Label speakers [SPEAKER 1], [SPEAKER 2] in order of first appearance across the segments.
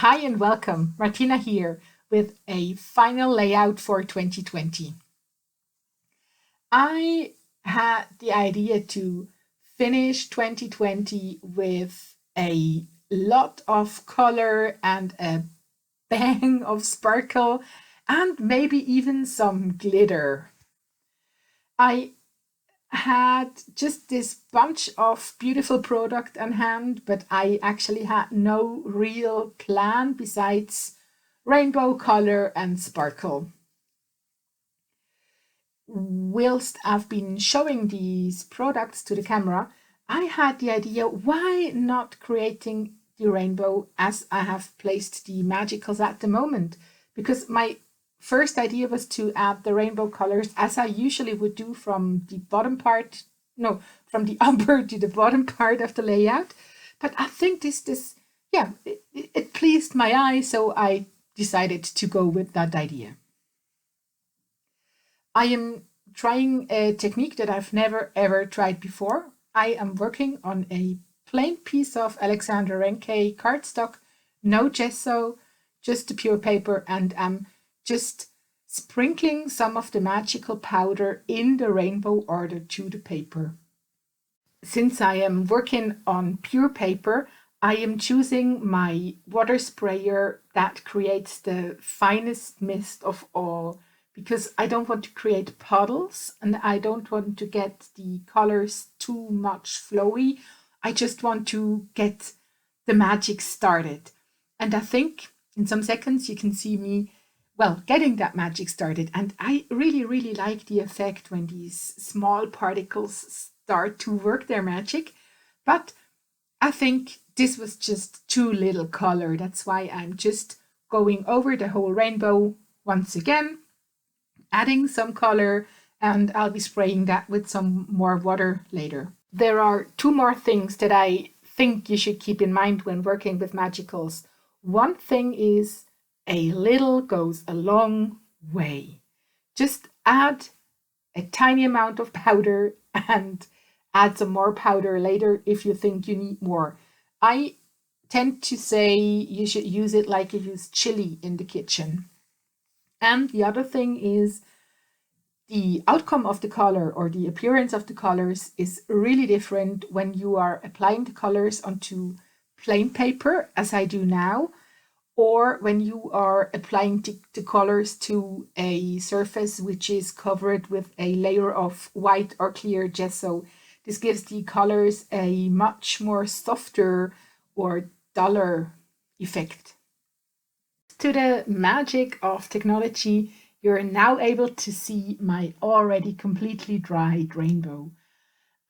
[SPEAKER 1] Hi and welcome. Martina here with a final layout for 2020. I had the idea to finish 2020 with a lot of color and a bang of sparkle and maybe even some glitter. I had just this bunch of beautiful product on hand, but I actually had no real plan besides rainbow color and sparkle. Whilst I've been showing these products to the camera, I had the idea, why not creating the rainbow as I have placed the magicals at the moment? Because my first idea was to add the rainbow colors as I usually would do from the bottom part, no, from the upper to the bottom part of the layout. But I think it pleased my eye, so I decided to go with that idea. I am trying a technique that I've never ever tried before. I am working on a plain piece of Alexandra Renke cardstock, no gesso, just the pure paper, and I'm just sprinkling some of the magical powder in the rainbow order to the paper. Since I am working on pure paper, I am choosing my water sprayer that creates the finest mist of all, because I don't want to create puddles and I don't want to get the colors too much flowy. I just want to get the magic started. And I think in some seconds you can see me, well, getting that magic started. And I really, really like the effect when these small particles start to work their magic. But I think this was just too little color. That's why I'm just going over the whole rainbow once again, adding some color, and I'll be spraying that with some more water later. There are two more things that I think you should keep in mind when working with magicals. One thing is, a little goes a long way. Just add a tiny amount of powder and add some more powder later if you think you need more. I tend to say you should use it like you use chili in the kitchen. And the other thing is, the outcome of the color or the appearance of the colors is really different when you are applying the colors onto plain paper, as I do now, or when you are applying the colors to a surface which is covered with a layer of white or clear gesso. This gives the colors a much more softer or duller effect. To the magic of technology, you're now able to see my already completely dried rainbow.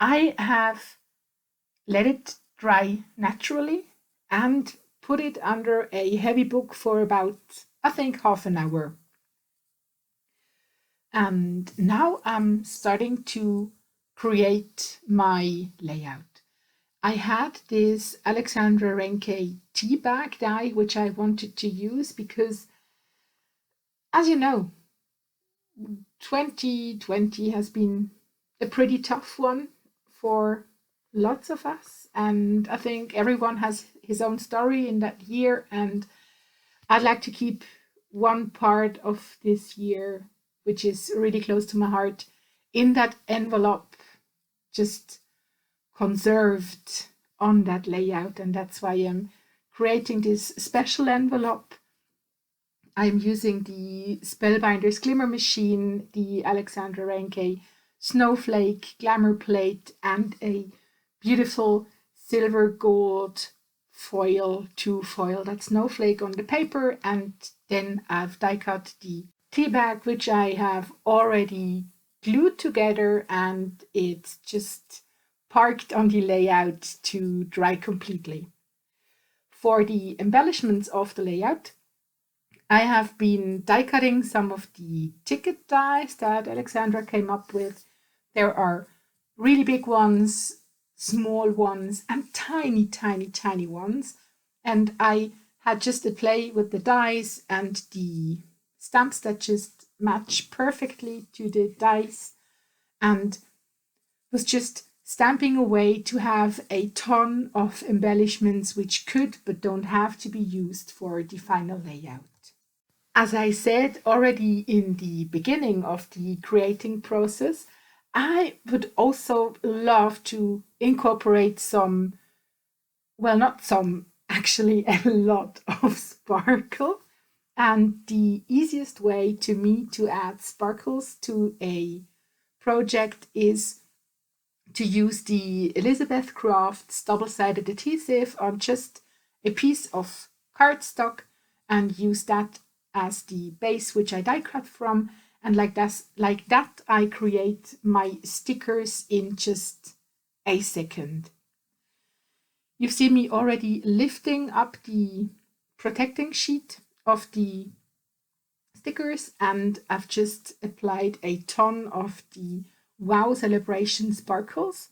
[SPEAKER 1] I have let it dry naturally and put it under a heavy book for about, I think, half an hour. And now I'm starting to create my layout. I had this Alexandra Renke tea bag die, which I wanted to use because, as you know, 2020 has been a pretty tough one for lots of us. And I think everyone has his own story in that year. And I'd like to keep one part of this year, which is really close to my heart, in that envelope, just conserved on that layout. And that's why I'm creating this special envelope. I'm using the Spellbinders Glimmer Machine, the Alexandra Renke Snowflake Glamour Plate, and a beautiful silver gold foil to foil that snowflake on the paper. And then I've die cut the tea bag, which I have already glued together, and it's just parked on the layout to dry completely. For the embellishments of the layout, I have been die cutting some of the ticket dies that Alexandra came up with. There are really big ones, small ones, and tiny, tiny, tiny ones. And I had just a play with the dies and the stamps that just match perfectly to the dies, and was just stamping away to have a ton of embellishments which could but don't have to be used for the final layout. As I said already in the beginning of the creating process, I would also love to incorporate some, well, not some, actually a lot of sparkle. And the easiest way to me to add sparkles to a project is to use the Elizabeth Crafts double-sided adhesive on just a piece of cardstock and use that as the base which I die cut from, and like that I create my stickers in just a second. You've seen me already lifting up the protecting sheet of the stickers, and I've just applied a ton of the Wow Celebration sparkles,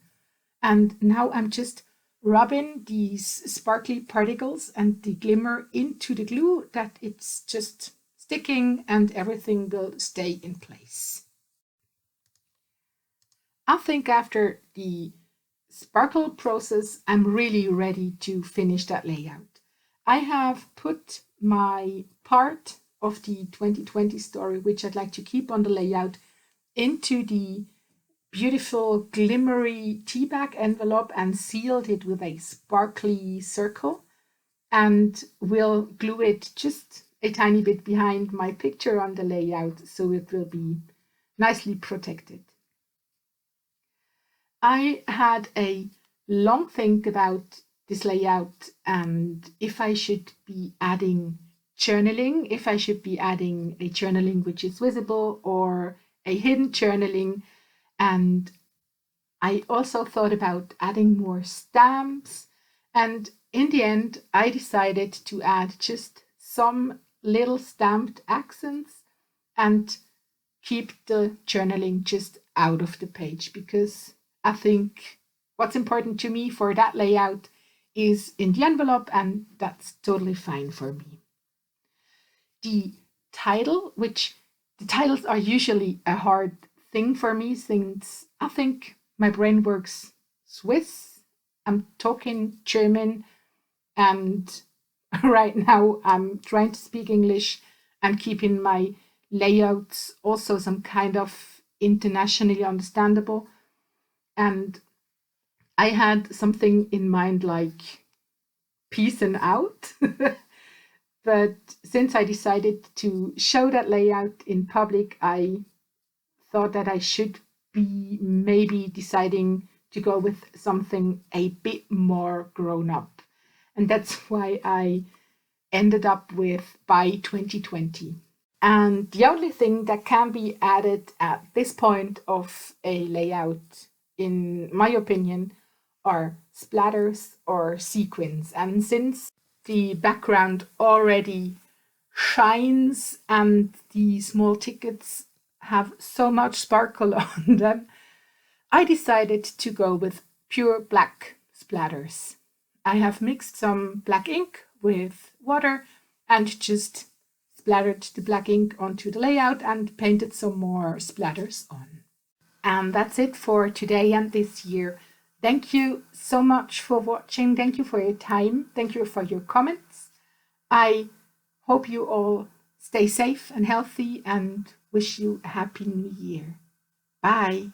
[SPEAKER 1] and now I'm just rubbing these sparkly particles and the glimmer into the glue that it's just sticking and everything will stay in place. I think after the sparkle process, I'm really ready to finish that layout. I have put my part of the 2020 story, which I'd like to keep on the layout, into the beautiful glimmery tea bag envelope and sealed it with a sparkly circle, and will glue it just a tiny bit behind my picture on the layout so it will be nicely protected. I had a long think about this layout and if I should be adding journaling, if I should be adding a journaling which is visible or a hidden journaling. And I also thought about adding more stamps. And in the end, I decided to add just some little stamped accents and keep the journaling just out of the page, because I think what's important to me for that layout is in the envelope, and that's totally fine for me. The title, which the titles are usually a hard thing for me since I think my brain works Swiss. I'm talking German, and right now I'm trying to speak English and keeping my layouts also some kind of internationally understandable. And I had something in mind like peace and out. But since I decided to show that layout in public, I thought that I should be maybe deciding to go with something a bit more grown up. And that's why I ended up with by 2020. And the only thing that can be added at this point of a layout, in my opinion, are splatters or sequins. And since the background already shines and the small tickets have so much sparkle on them, I decided to go with pure black splatters. I have mixed some black ink with water and just splattered the black ink onto the layout and painted some more splatters on. And that's it for today and this year. Thank you so much for watching. Thank you for your time. Thank you for your comments. I hope you all stay safe and healthy and wish you a happy new year. Bye.